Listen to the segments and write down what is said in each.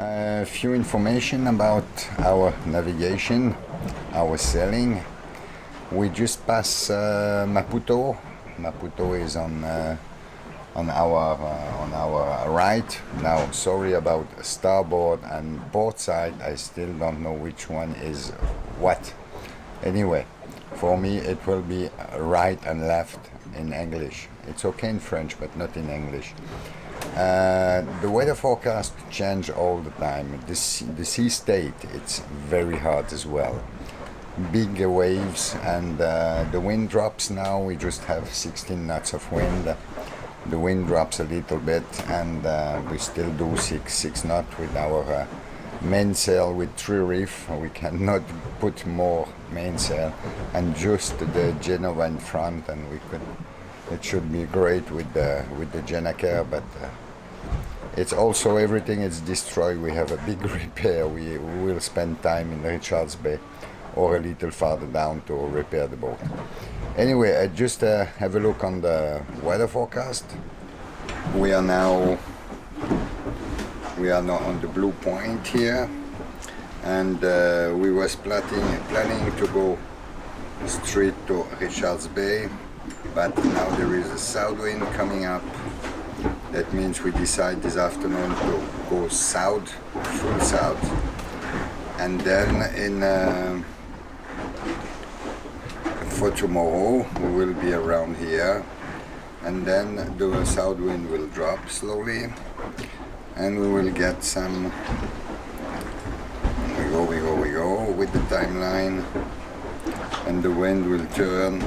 A few information about our navigation, our sailing. We just passed Maputo. Maputo is on our right. Now, sorry about starboard and port side. I still don't know which one is what. Anyway, for me it will be right and left in English. It's okay in French, but not in English. The weather forecast change all the time. The sea state, it's very hot as well. Big waves, and the wind drops now. We just have 16 knots of wind. The wind drops a little bit, and we still do 6 knots with our mainsail with 3 reef. We cannot put more mainsail, and just the Genova in front, and we could. It should be great with the Genaker, but it's also everything is destroyed. We have a big repair. We will spend time in Richards Bay or a little farther down to repair the boat. Anyway, I just have a look on the weather forecast. We are now on the blue point here, and we was planning to go straight to Richards Bay, but now there is a south wind coming up. That means we decide this afternoon to go south, full south, and then for tomorrow we will be around here, and then the south wind will drop slowly, and we will get some. We go with the timeline, and the wind will turn,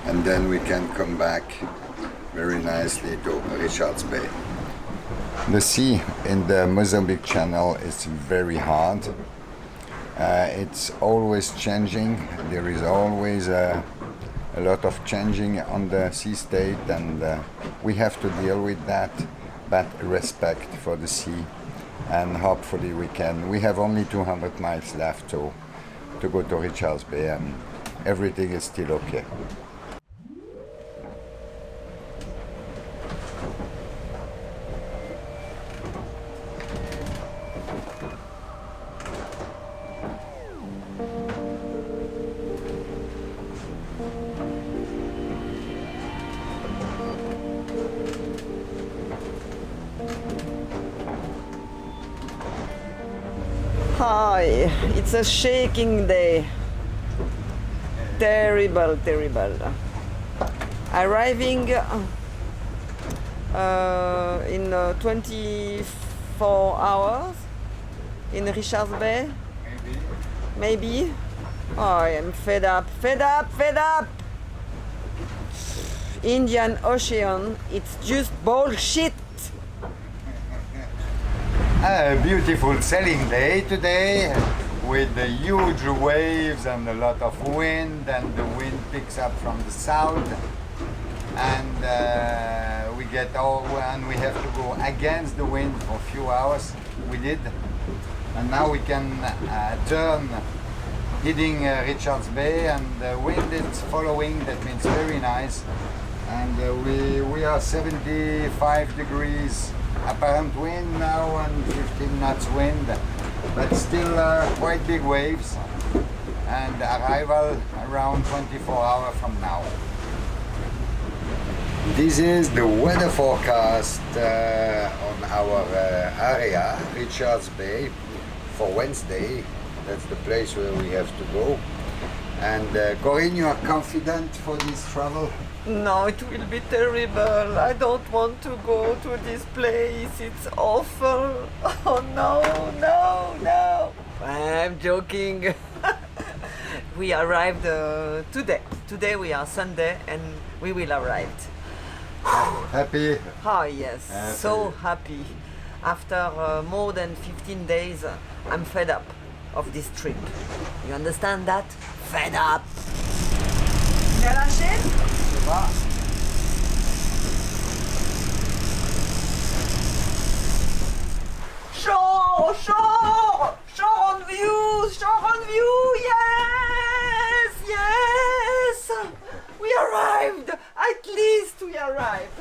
and then we can come back very nicely to Richards Bay. The sea in the Mozambique Channel is very hard. It's always changing. There is always a lot of changing on the sea state, and we have to deal with that, but respect for the sea, and hopefully we can. We have only 200 miles left to go to Richards Bay, and everything is still okay. Hi, it's a shaking day. Terrible. Arriving in 24 hours in Richards Bay. Maybe. Oh, I am fed up. Indian Ocean, it's just bullshit. A beautiful sailing day today with the huge waves and a lot of wind, and the wind picks up from the south, and we have to go against the wind for a few hours. We did, and now we can turn heading Richards Bay, and the wind is following. That means very nice, and we are 75 degrees apparent wind now, and 15 knots wind, but still quite big waves, and arrival around 24 hours from now. This is the weather forecast on our area, Richards Bay, for Wednesday. That's the place where we have to go. And Corinne, you are confident for this travel? No, it will be terrible. I don't want to go to this place. It's awful. Oh no. I'm joking. We arrived today. Today we are Sunday, and we will arrive. Happy? Oh yes, so happy. After more than 15 days, I'm fed up of this trip. You understand that? Fed up. Bien lâché? Shore on view, yes! We arrived, at least we arrived.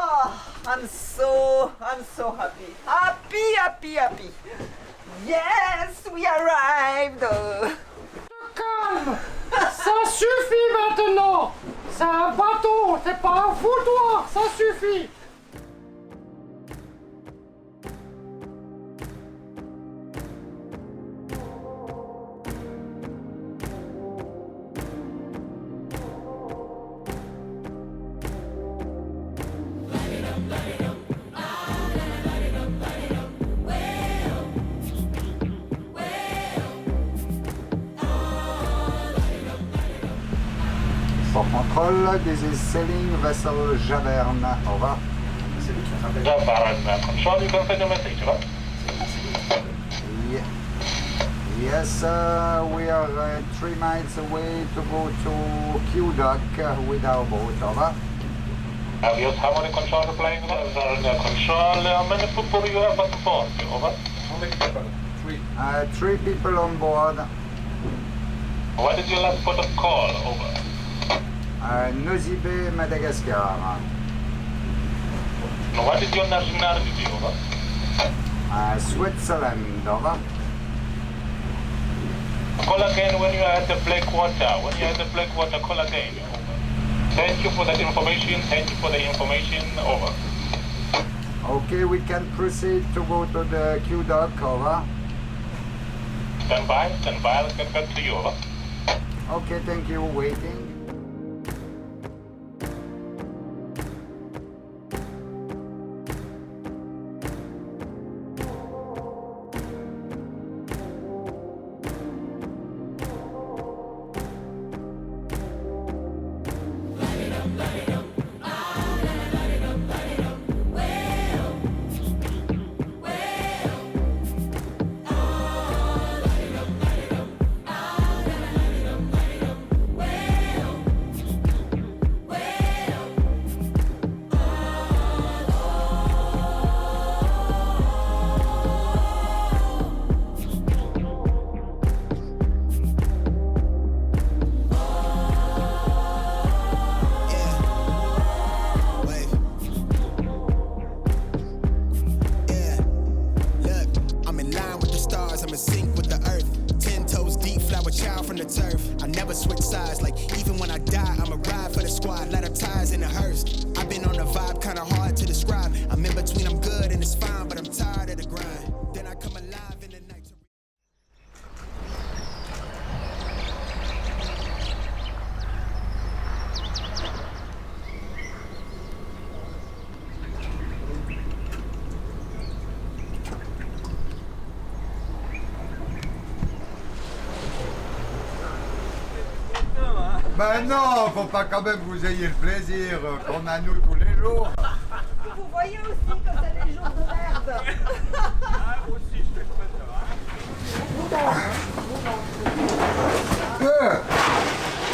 Oh, I'm so happy. Happy. Yes, we arrived. Calme. Ça suffit maintenant. C'est un bateau, c'est pas un foutoir, ça suffit. For control, this is sailing vessel Javerne. Over. Javerne, control, you can send a message, right? Ye- Yes, we are 3 miles away to go to Q dock with our boat. Over. Yes, how many control are playing? Javerne, control, how many people you have at the port? Over. How many people? 3. 3 people on board. What is your last port of call? Over. Nosy Bay, Madagascar. What is your nationality? Over. Switzerland. Over. Call again when you are at the Blackwater. When you are at the Blackwater, call again. Over. Thank you for that information. Thank you for the information. Over. Okay, we can proceed to go to the Q dock. Over. Stand by. Let's get back to you. Over. Okay, thank you. Waiting. Ben non, faut pas quand même que vous ayez le plaisir qu'on a nous tous les jours. Vous voyez aussi quand c'est les jours de merde. Aussi, je fais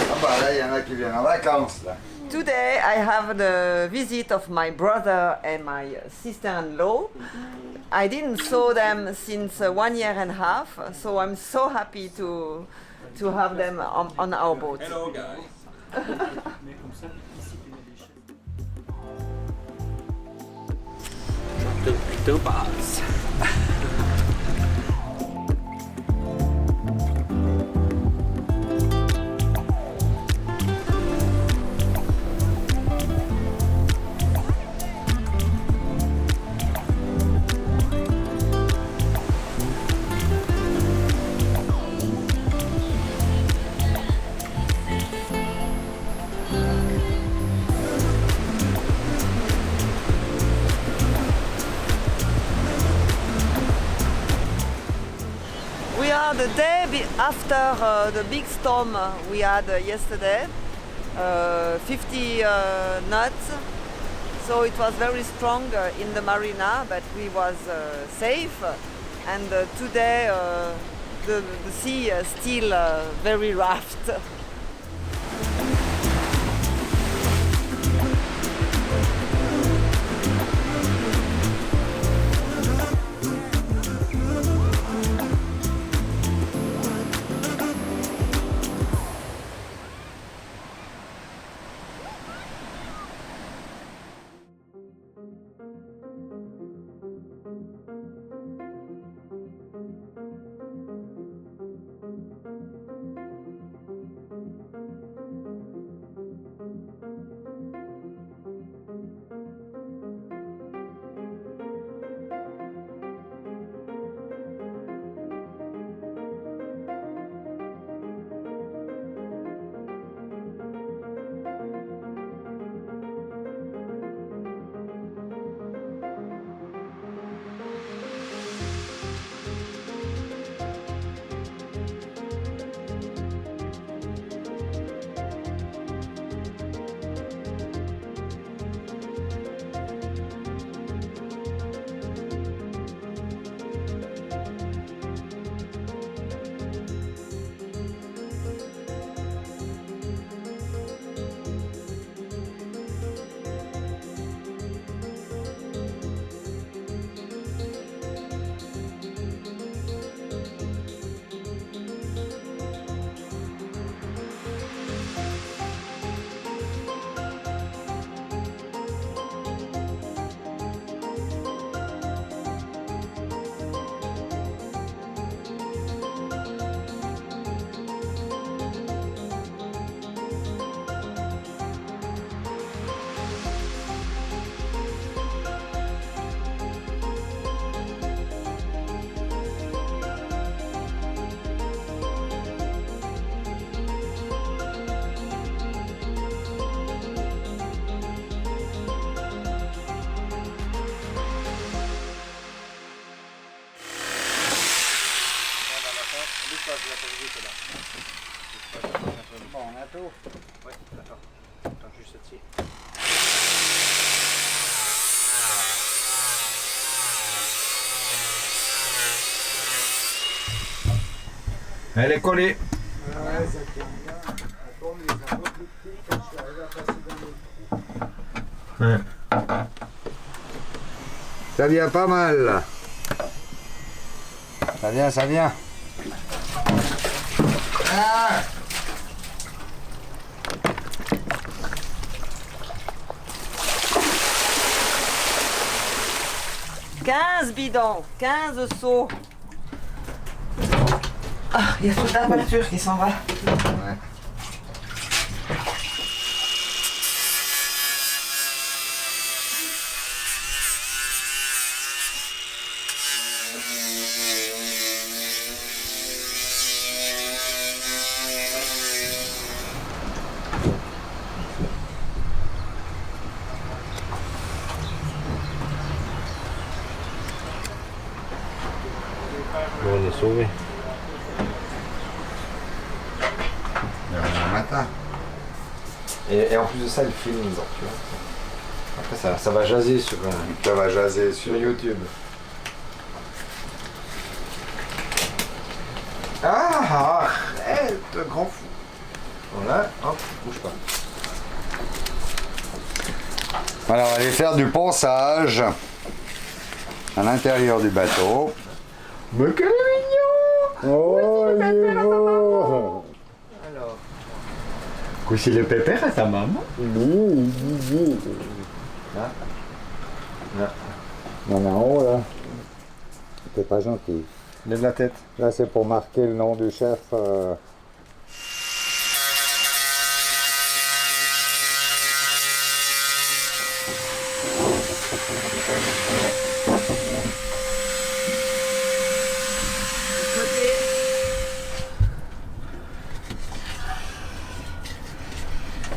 Ah bah là, il y en a qui viennent en vacances là. Today I have the visit of my brother and my sister-in-law. I didn't saw them since 1 year and a half, so I'm so happy to have them on our boat. Hello guys. Plutôt basse. We are the day after the big storm we had yesterday, 50 knots. So it was very strong in the marina, but we was safe. And today the sea is still very rough. bateau. Ouais, d'accord. Attends, juste ici. Elle est collée. Ouais, ça tient bien. Attends, mais ils sont un peu plus petits quand je suis arrivé à passer dans le trou. Ouais. Ça vient pas mal là. Ça vient, ça vient. Ah! « 15 bidons, 15 seaux. Ah, il y a toute la voiture qui s'en va. Ouais. Bon, on est sauvés. Demain matin. Et en plus de ça, le film, donc, tu vois. Après, ça va jaser sur, Ça va jaser sur sur YouTube. Ah, arrête, grand fou. Voilà, hop, bouge pas. Alors, on va aller faire du ponçage à l'intérieur du bateau. Mais quel est mignon! Oh, il est beau! Alors. Coucher le pépère à ta maman? Là. Là. Non, en haut là. T'es pas gentil. Lève la tête. Là, c'est pour marquer le nom du chef.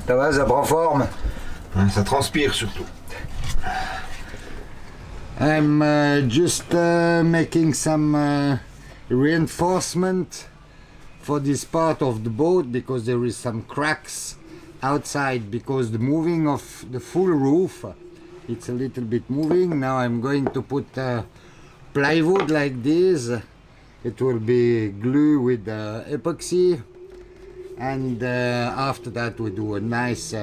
Ça va, ça prend forme. Ça transpire surtout. I'm just making some reinforcement for this part of the boat because there is some cracks outside because the moving of the full roof, it's a little bit moving. Now I'm going to put plywood like this. It will be glue with epoxy, and after that we do a nice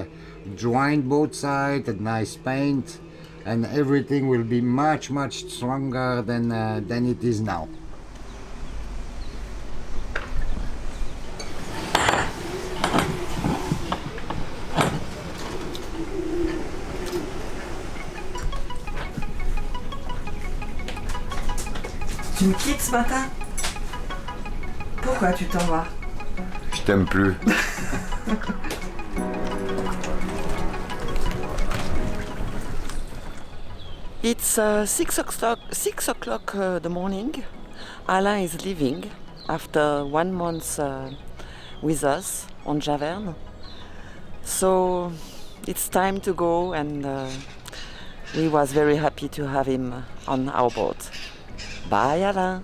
joint both sides, a nice paint, and everything will be much stronger than it is now. Tu me quittes ce matin? Pourquoi tu t'en vas? Je t'aime plus. It's 6 o'clock the morning. Alain is leaving after 1 month with us on Javerne. So it's time to go, and we was very happy to have him on our boat. Bye, Alain.